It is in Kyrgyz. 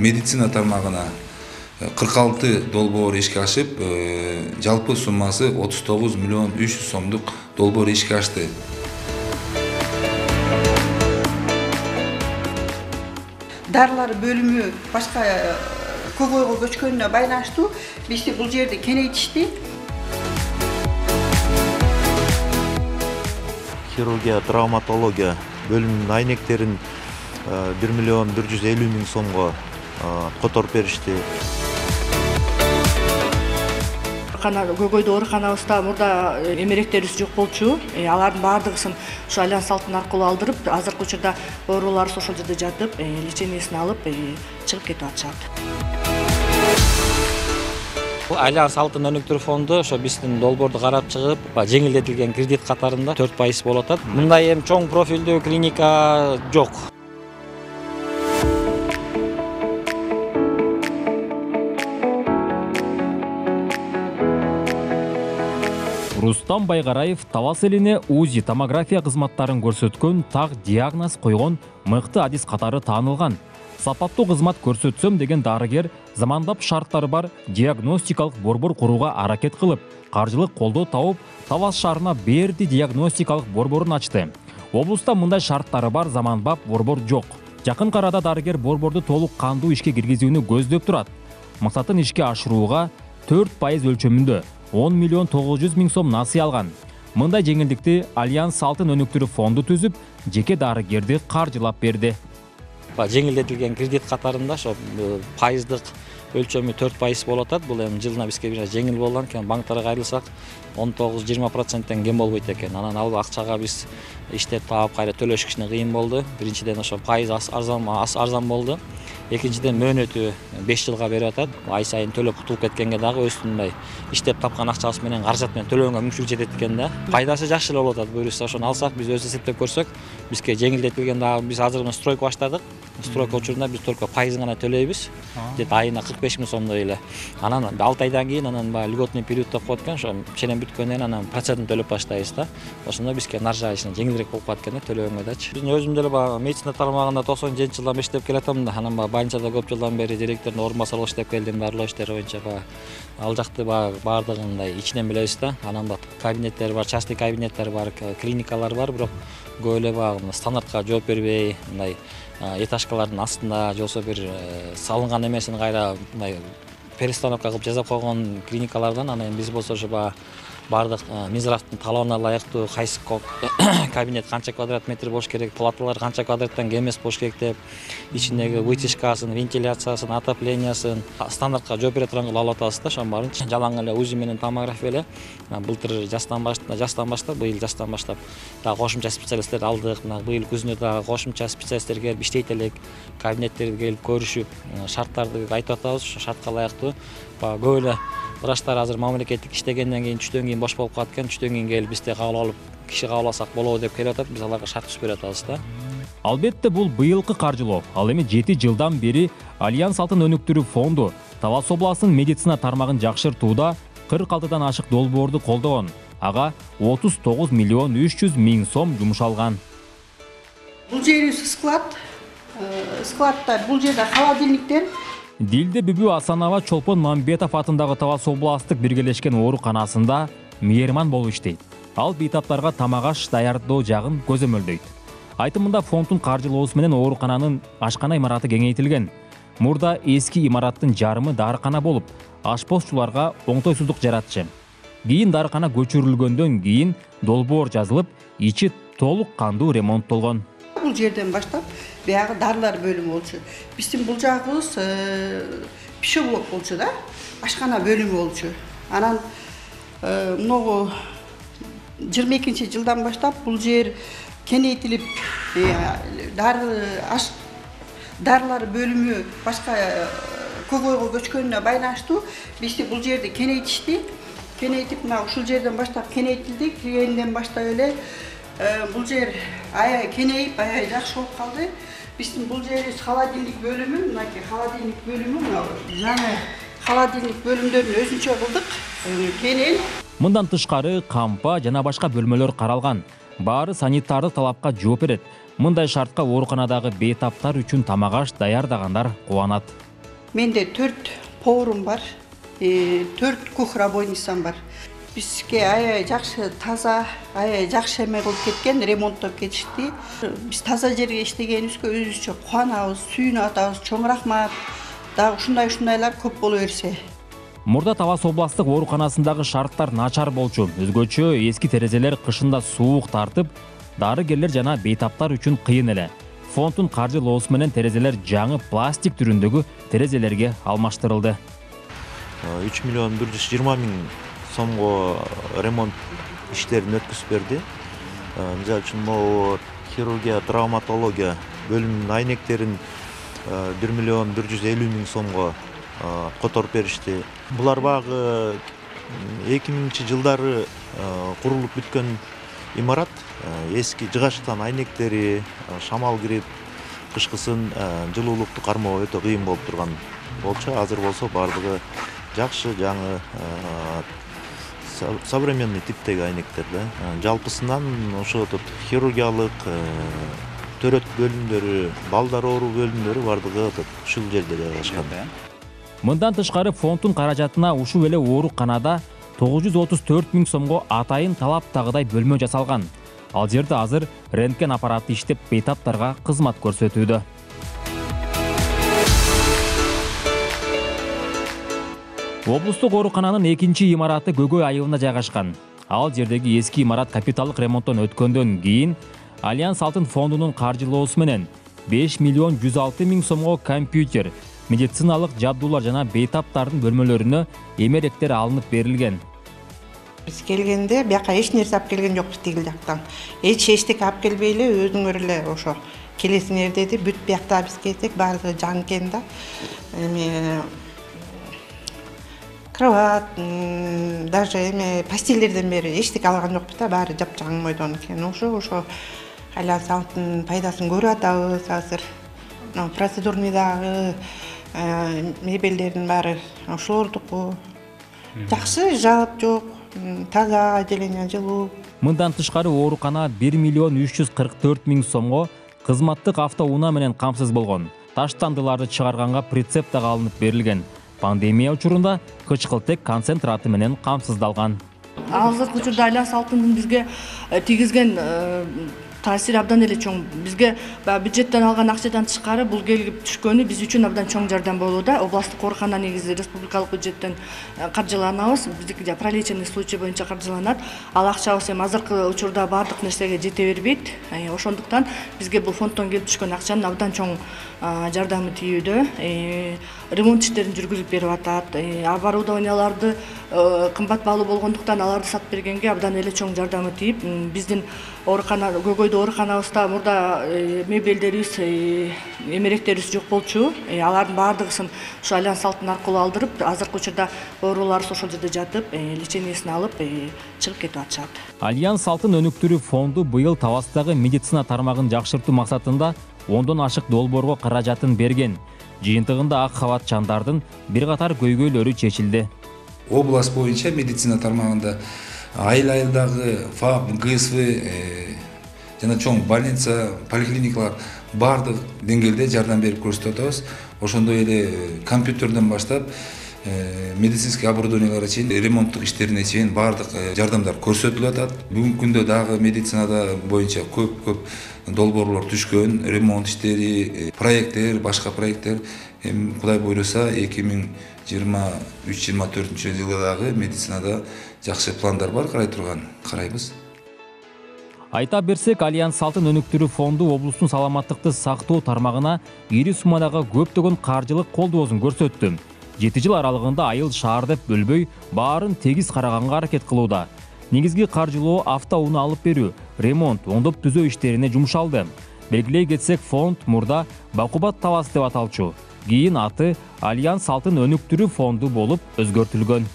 медицина тармагына 46 долбоор ишке ашып, жалпы суммасы 39 миллион 300 сомдук долбоор ишке ашты. Дарылар бөлүмү башка көкөйгө көчкөнүнө байланыштуу бизди бул жерди кеңейтишти. Хирургия, травматология бөлүмүнүн айнектерин 1 миллион 150 миң сомго которуп беришти. Көкөйдө ооруканабызда мурда эмеректерибиз жок болчу. Алардын баардыгысын ушу Альянс Алтын аркылуу алдырып, азыркы учурда ооруларыбыз ошол жерде жатып, лечениясын алып, чыгып кетип атышат. Альянс Алтын өнүктүрүү фонду ошо биздин долбоорду карап чыгып, жеңилдетилген кредит катарында 4% болуп атат. Мындай эми чоң профилдүү клиника жок. Рустам Байгараев Талас элине УЗИ томография кызматтарын көрсөткөн, так диагноз койгон мыкты адис катары таанылган. Сапаттуу кызмат көрсөтсөм деген дарыгер замандап шарттары бар диагностикалык борбор курууга аракет кылып, каржылык колдоо тауып, Талас шаарына Берди диагностикалык борборун ачты. Облуста мындай шарттары бар заманбап борбор жок. Жакын арада дарыгер борборду толук кандуу ишке киргизүүнү көздөп турат. Максатын ишке ашырууга 4% өлчөмүндө 10 миллион 900 миң сом насый алган. Мындай жеңилдикти Альянс Алтын өнүктүрүү фонду түзүп, жеке дарыгерди каржылап берди. Жеңилдетилген кредит катарында ошо пайыздык өлчөмү 4% болуп атат. Бул эми жылына бизге бир жеңил болгон экен. Банктарга кайрылсак 19-20%тен кем болбойт экен. Анан ал акчага биз иштеп таап кайра төлөш кичине кыйын болду. Биринчиден ошо пайыз арзан болду. Экинчиден мөөнөтү 5 жылга берип атат. Ай сайын төлөп кутулуп кеткенге дагы өстүнбөй иштеп тапкан акчабыз менен каражат менен төлөгөнгө мүмкүнчүлүк жетет экен да. Пайдасы жакшы эле болуп атат. Буюрса ошону алсак, биз өз эсептеп көрсөк, бизге жеңилдетилген дагы биз азыр стройка баштадык. Стройка учурунда биз только пайызын гана төлөйбүз. Айына 45 миң сомдой эле. Анан 6 айдан кийин анан льготный период деп коет экен. Ошо ченем бүткөндөн анан процентин төлөп баштайбыз да. Ошондо бизге наржайышына жеңилирээк болуп калат экен да төлөгөнгө дачы. Биздин өзүм деле медицина тармагында 90-жылдан бери иштеп келатам да. Анан больницада көп жылдан бери директордун орун басары болуп иштеп келдим. Барлоо иштери боюнча ал жакты баардыгындай ичинен билебиз да. Анан кабинеттер бар, частный кабинеттер бар, клиникалар бар, бирок көп эле стандартка жооп бербей, мындай этажкалардын астында же болбосо бир салынган эмесин кайра мындай перестановка кылып жасап койгон клиникалардан анан биз болсо ошо бардык Минздравдын талабына ылайыктуу кайсы кабинет канча квадрат метр болуш керек, палаталар канча квадраттан кем эмес болуш керек деп, ичиндеги вытяжкасын, вентиляциясын, отоплениясын стандартка жооп бере турган кылып алып атабыз да. Ошонун баарын жалаң эле УЗИ менен томография эле былтыр жастан баштап, быйыл жастан баштап дагы кошумча специалисттер алдык. Мына быйыл күзүнө дагы кошумча специалисттер келип иштейт элек, кабинеттерге келип көрүшүп, шарттарды айтып атабыз. Ошо шартка ылайыктуу көп эле врачтар азыр мамлекеттик иштегенден кийин түштөн кийин бош болуп калат экен. Түштөн кийин келип бизде кабыл алып, киши кабыл алсак болобу деп келип атат. Биз аларга шарт түзүп берип атабыз да. Албетте бул быйылкы каржылоо. Ал эми 7 жылдан бери Альянс Алтын өнүктүрүү фонду Талас областынын медицина тармагын жакшыртууда 46дан ашык долбоорду колдогон. Ага 39 миллион 300 миң сом жумшалган. Бул жерибиз складта бул жерде холодильниктер. Дилде Бүбү Асанова Чолпон Мамбетов атындагы Талас областык биргелешкен ооруканасында мейирман болуп иштейт. Ал бейтаптарга тамак-аш даярдоо жагын көзөмөлдөйт. Айтымында фонддун каржылоосу менен оорукананын ашкана имараты кеңейтилген. Мурда эски имараттын жарымы дарыкана болуп, ашпозчуларга оңтойсуздук жаратчы. Кийин дарыкана көчүрүлгөндөн кийин долбоор жазылып, ичи толук кандуу ремонттолгон. Бул жерден баштап баягы дарылар бөлүмү болчу. Биздин бул жагыбыз пищеблок болчу да, ашкана бөлүмү болчу. Анан могу 22-жылдан баштап бул жер кеңейтилип, дарылар бөлүмү башка көкөйгө көчкөнүнө байланыштуу бизди бул жерди кеңейтишти. Кеңейтип, мына ушул жерден баштап кеңейтилди. Киргенден баштап эле бул жер аябай кеңейип, аябай жакшы болуп калды. Биздин бул жерибиз холодильник бөлүмү, мынакей холодильник бөлүмү, жаңы холодильник бөлүмдөрүн өзүнчө кылдык. Кенен. Мындан тышкары кампа жана башка бөлмөлөр каралган. Баары санитардык талапка жооп берет. Мындай шартка ооруканадагы бейтаптар үчүн тамак-аш даярдагандар кубанат. Менде 4 поварым бар, 4 кухрабойницам бар. Бизге аябай жакшы, таза, аябай жакшы эме кылып кеткен, ремонттоп кетишти. Биз таза жерге иштегенибизге өзүбүзчө кубанабыз, сүйүнүп атабыз. Чоң рахмат. Дагы ушундайлар көп боло берсе. Мурда Тавас областык ооруканасындагы шарттар начар болчу. Өзгөчө эски терезелер кышында суук тартып, дарыгерлер жана бейтаптар үчүн кыйын эле. Фонддун каржылоосу менен терезелер жаңы пластик түрүндөгү терезелерге алмаштырылды. 3 миллион 120 миң сомго ремонт иштерин өткүзүп берди. Мисалы үчүн могу хирургия, травматология бөлүмүнүн айнектерин 1 миллион 150 миң сомго которуп беришти. Булар багы 2000 жылдары курулуп бүткөн имарат. Эски жыгачтан айнектери, шамал кирип, кышкысын жылуулукту кармоо өтө кыйын болуп турган болчу. Азыр болсо бардыгы жакшы, жаңы современный типтеги айнектер да. Жалпысынан ошо хирургиялык төрөт бөлүмдөрү, балдар оору бөлүмдөрү бардыгы ушул жерде жайгашкан. Мындан тышкары фонддун каражатына ушул эле ооруканада 934 миң сомго атайын талаптагыдай бөлмө жасалган. Ал жерде азыр рентген аппараты иштеп бейтаптарга кызмат көрсөтүүдө. Облустук оорукананын экинчи имараты Көкөй айылында жайгашкан. Ал жердеги эски имарат капиталдык ремонттон өткөндөн кийин Альянс Алтын фондунун каржылоосу менен 5 миллион 106 миң сомго компьютер, медициналык жабдуулар жана бейтаптардын бөлмөлөрүнө эмеректер алынып берилген. Биз келгенде бияка эч нерсе алып келген жокпуз тигил жактан. Эчтеке алып келбей эле өзүңөр эле ошо келесиңер деди. Бүт биякта биз келсек баардыгы жаңы экен да. Эми кровать, даже постелдерден бери эчтеке алган жокпуз да, баары жапжаң мойдон экен. Ошо Альянс Алтын пайдасын көрүп атабыз азыр. Процедурный дагы мебелдердин баары ошолордуку. Жакшы, жаап жок, таза, отделение жылуу. Мындан тышкары оорукана 1 миллион 344 миң сомго кызматтык автоунаа менен камсыз болгон. Таштандыларды чыгарганга прицеп дагы алынып берилген. Пандемия учурунда кычкылтек концентраты менен камсыздалган. Азыркы учурда Альянс Алтындын бизге тийгизген таасири абдан эле чоң. Бизге бюджеттен алган акчадан тышкары бул келип түшкөнү биз үчүн абдан чоң жардам болууда. Областтык оорукана негизи республикалык бюджеттен каржыланабыз. Биздики пролеченный случай боюнча каржыланат. Ал акчабыз эми азыркы учурда баардык нерсеге жете бербейт. Ошондуктан бизге бул фонддон келип түшкөн акчанын абдан чоң жардамы тийүүдө. Ремонт иштерин жүргүзүп берип атат. Оборудованияларды кымбат баалуу болгондуктан аларды сатып бергенге абдан эле чоң жардамы тийип, биздин оорукана Көкөйдө ооруканабызда мурда мебелдерибиз, эмеректерибиз жок болчу. Алардын баардыгысын ушу Альянс Алтын аркылуу алдырып, азыркы учурда ооруларыбыз ошол жерде жатып, лечениесин алып, чыгып кетип атышат. Альянс Алтын өнүктүрүү фонду быйыл Тавастагы медицина тармагын жакшыртуу максатында 10дон ашык долбоорго каражатын берген. Жыйынтыгында ак кабатчандардын бир катар көйгөйлөрү чечилди. Область боюнча медицина тармагында айыл-айылдагы ФАП, ГСВ жана чоң больница, поликлиникалар бардык деңгээлде жардам берип көрсөтүп атабыз. Ошондой эле компьютерден баштап медицинский оборудованияларга чейин, ремонттук иштерине чейин бардык жардамдар көрсөтүлүп атат. Бүгүнкү күндө дагы медицинада боюнча көп долбоорлор түшкөн, ремонт иштери, проекттер, башка проекттер. Кудай буйруса 2023-24 жылы дагы медицинада жакшы пландар бар, карайбыз. Айта берсек, Альянс Алтын өнүктүрүү фонду облустун саламаттыкты сактоо тармагына ири суммадагы көптөгөн каржылык колдоосун көрсөттү. 7 жыл аралыгында айыл шаар деп бөлбөй, баарын тегиз караганга аракет кылууда. Негизги каржылоо автоунаа алып берүү, ремонт, оңдоп түзөө иштерине жумшалды. Белгилей кетсек, фонд мурда Бакубат Тавас деп аталчу. Кийин аты Альянс Алтын өнүктүрүү фонду болуп өзгөртүлгөн.